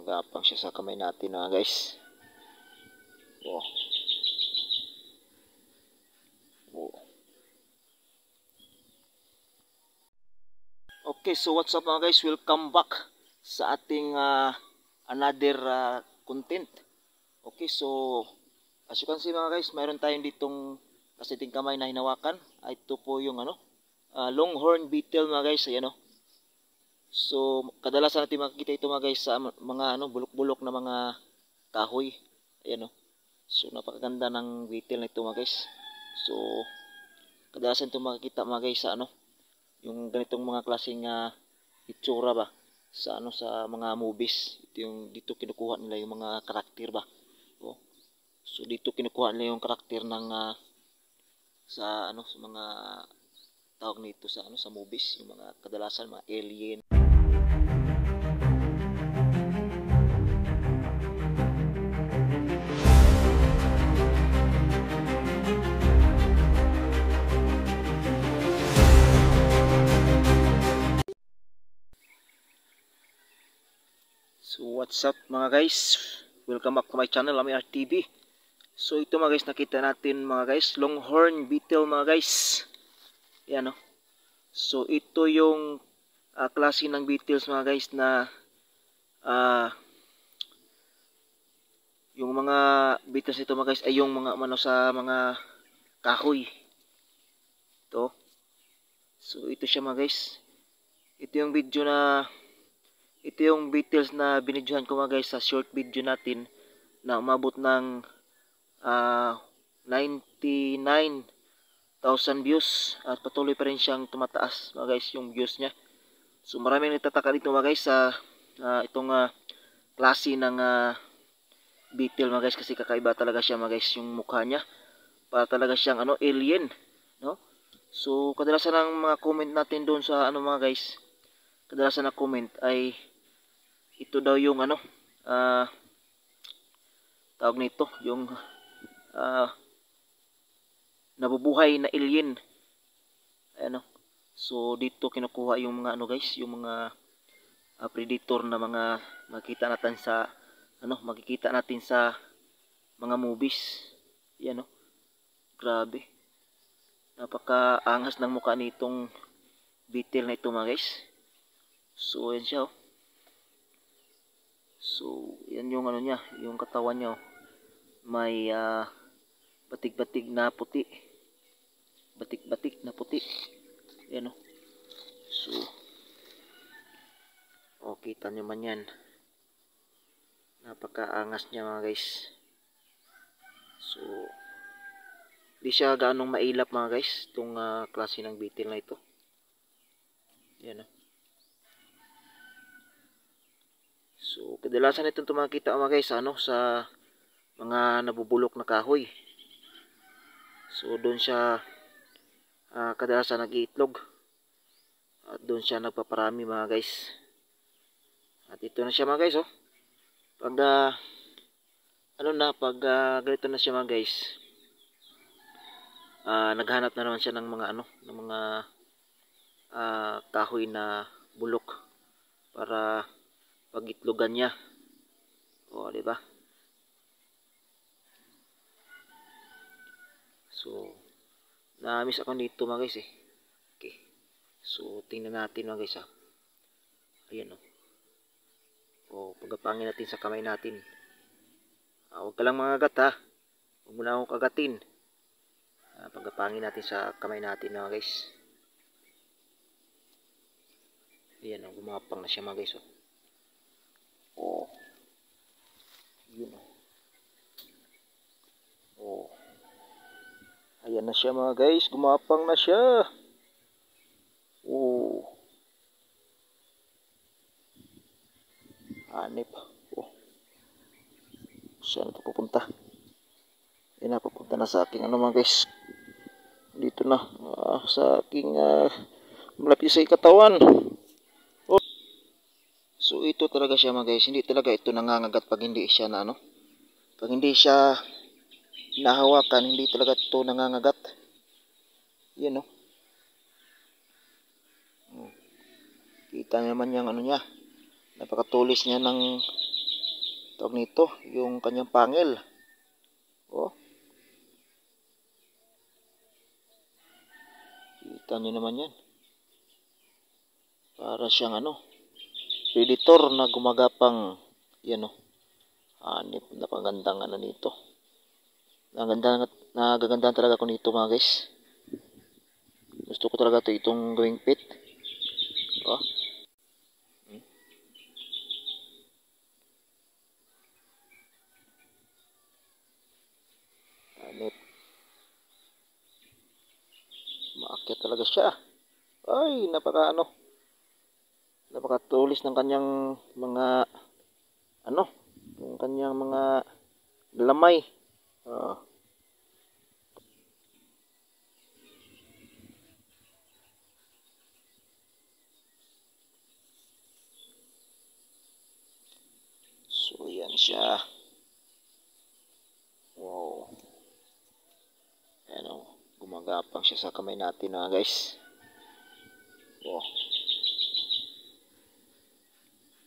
Gapang siya sa kamay natin mga guys. Oh. Oh. Okay, so what's up mga guys? Welcome back sa ating another content. Okay, so as you can see mga guys, mayroon tayong ditong kasiting kamay na hinawakan. Ito po yung longhorn beetle mga guys, ayan o. So kadalasan natin makikita ito mga guys sa mga bulok-bulok na mga kahoy. Ayan o. So napakaganda ng beetle na ito mga guys. So kadalasan ito makikita mga guys sa yung ganitong mga klaseng itsura ba sa sa mga movies. Ito yung dito kinukuha nila yung mga karakter ba. Oh. So dito kinukuha nila yung karakter ng sa sa mga tawag nito sa sa movies, yung mga kadalasan mga alien. So what's up mga guys, welcome back to my channel, Ami RTV. So ito mga guys, nakita natin mga guys, longhorn beetle mga guys. Yan o. So ito yung klase ng beetles mga guys na yung mga beetles ito mga guys ay yung mga sa mga kahoy. Ito. So ito siya mga guys. Ito yung video na ito yung beetles na binidyohan ko mga guys sa short video natin na umabot ng 99,000 views at patuloy pa rin siyang tumataas mga guys yung views niya. So maraming nagtataka dito mga guys sa itong klase ng beetle mga guys, kasi kakaiba talaga siya mga guys, yung mukha niya para talaga siyang alien, no? So kadalasan ng mga comment natin doon sa mga guys, kadalasan na comment ay ito daw yung tawag nito, yung nabubuhay na alien. Ayan o. So dito kinukuha yung mga guys, yung mga predator na mga makikita natin sa makikita natin sa mga movies. Yan o. Grabe. Napakaangas ng mukha nitong beetle na ito mga guys. So yan siya o. So yan yung niya, yung katawan niya o. May batik-batik na puti. Batik-batik na puti. Yan o. So kita nyo man yan. Napakaangas niya mga guys. So di siya gaanong mailap mga guys, itong klase ng beetle na ito. Yan o. So kadalasan itong tumakita mga guys sa mga nabubulok na kahoy. So doon siya kadalasan nag-iitlog at doon siya nagpaparami mga guys. At ito na siya mga guys oh. Pag pag ganito na siya mga guys, naghanap na naman siya ng mga ng mga kahoy na bulok para pagitlogan niya. O di ba? So na-miss ako dito mga guys eh. Okay. So tingnan natin mga guys Ayan o. O pagapangin natin sa kamay natin. Huwag ka lang mangagat ha. Huwag mo na akong kagatin. Pagapangin natin sa kamay natin mga guys. Ayan o, gumapang na siya mga guys oh. Yun o. Oh. Ayan na siya mga guys, gumapang na siya. Oh. Hanip. Oh. Saan ito pupunta? Ayan na, pupunta na sa aking mga guys. Dito na, sa aking malapit sa katawan. Oh. So ito talaga siya mga guys, hindi talaga ito nangangagat pag hindi siya pag hindi siya nahawakan, hindi talaga ito nangangagat. Yan o. Kita naman yung niya. Napakatulis niya ng tawag nito, yung kanyang pangil. Oh. Kita niyo naman yan. Para siyang predator na gumagapang. Yan hanip, napagandang nito. Nagagandaan talaga ako nito mga guys. Gusto ko talaga itong gawing pet. Oh. Hanip. Maakyat talaga siya. Ay, napakatulis ng kanyang mga yung kanyang mga lamay. So yan siya. Wow. Gumagapang siya sa kamay natin guys. Wow.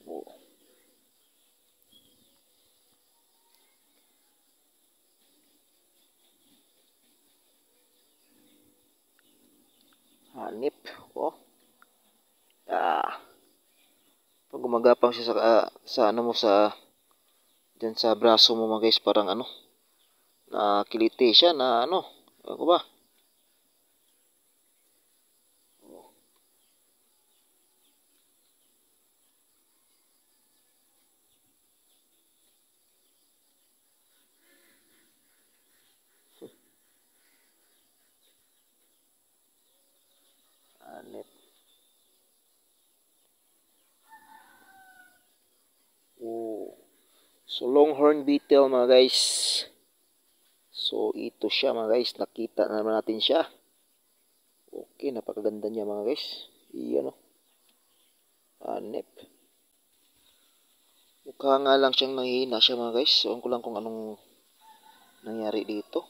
Wow. Hanip. Oh. Pag gumagapang siya sa dyan sa braso mo mga guys, parang nakiliti siya na ako ba? Hanip. Oh. So longhorn beetle mga guys. So ito siya mga guys, nakita na naman natin siya. Okay, napakaganda niya mga guys. Iyan hanip. Mukha nga lang siyang nanghihina siya mga guys. So ko lang kung anong nangyari dito.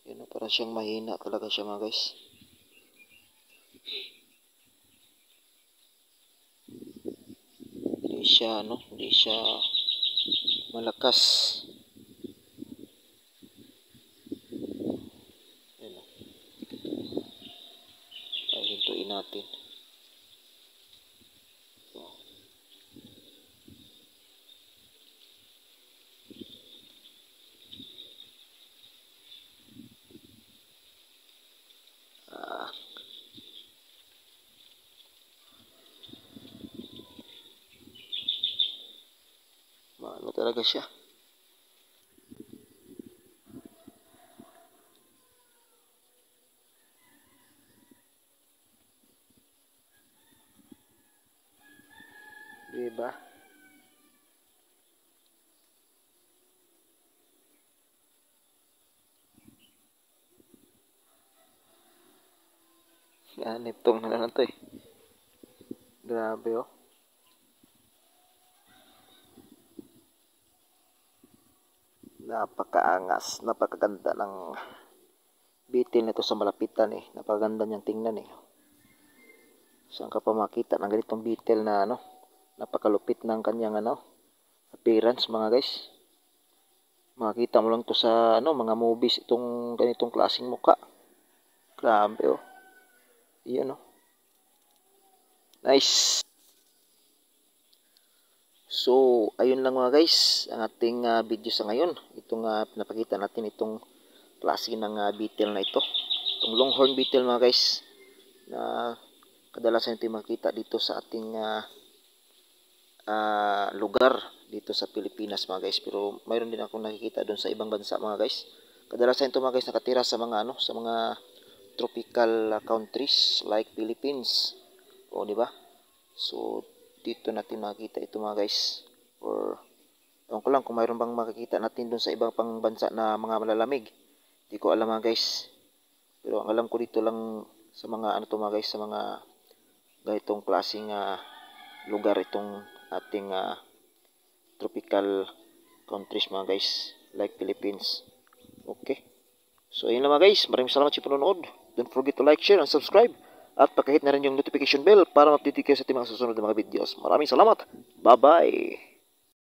Yan para siyang mahina talaga siya mga guys. Hindi siya malakas. Ay, hintuin natin. Talaga siya. Diba? Yan, itong to eh. Grabe Napakaangas, napakaganda ng bitin nito sa malapitan eh. Napakaganda niyang tingnan eh. Saan ka pa makita ng ganitong beetle na napakalupit ng kanyang appearance mga guys. Makita mo lang to sa mga movies itong ganitong klaseng muka. Grabe Iyan Nice. So, ayun lang mga guys, ang ating video sa ngayon. Itong pinapakita natin itong klase ng beetle na ito. Itong longhorn beetle mga guys. Na kadalasan ito makita dito sa ating lugar dito sa Pilipinas mga guys. Pero mayroon din akong nakikita doon sa ibang bansa mga guys. Kadalasan ito mga guys nakatira sa mga sa mga tropical countries like Philippines. Di ba? So, dito natin makikita ito mga guys. Or ewan ko lang kung mayroon bang makikita natin doon sa ibang pang bansa na mga malalamig. Hindi ko alam mga guys. Pero ang alam ko dito lang sa mga mga guys, sa mga ganitong klaseng lugar itong ating tropical countries mga guys, like Philippines. Okay. So ayun lang mga guys. Maraming salamat sa panonood. Don't forget to like, share, and subscribe. At pakihit na rin yung notification bell para ma-update kayo sa ating mga susunod na mga videos. Maraming salamat. Bye-bye.